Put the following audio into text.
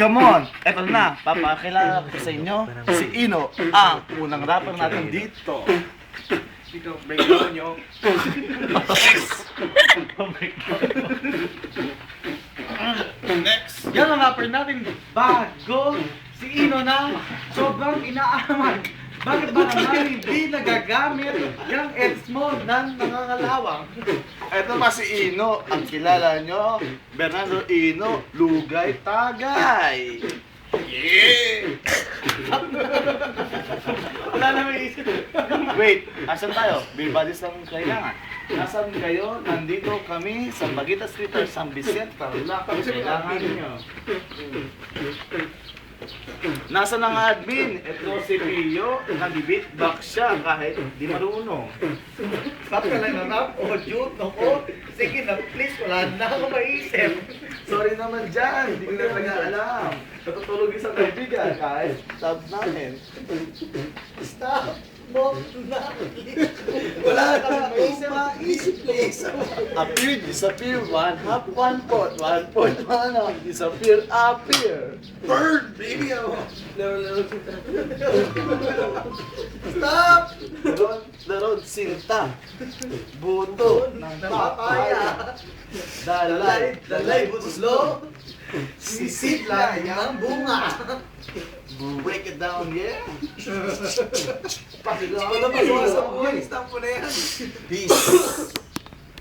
Come on! Eto na, papakilala ko sa inyo si Ino, ang unang rapper natin dito. Dito, breakdown nyo. Next. Yan ang rapper natin bago si Ino na sobrang inaaman. Bakit ba naman hindi nagagamit yung ads mo ng nangangalawang? Eto pa si Ino, ang kilala nyo, Bernardo Ino, Lugay Tagay. Yeah! Wala na may isip. Wait, asan tayo? Beer buddies lang kailangan. Nasaan kayo? Nandito kami sa Bagita Street or San Vicente, Tarlac. Kailangan nyo. Nasa ng admin? Ito si Pio, nag-beatbox siya kahit di marunong. Stop ka lang na rap o June ako. Sige na please, wala na ako maisip. Sorry naman dyan, hindi ko na talaga alam. Natutulog isang kaibigan kahit sub namin. Stop mo na please. Wala na akong maisip please. Appear, disappear, one half, one pot, one half, disappear, appear. Bird, baby! Stop! Daron, sinta, buto, ng papaya, Dalay buslo. Sisit lang ang bunga. break it down, yeah? Wala pa sa buhay, stop mo na yan. Peace.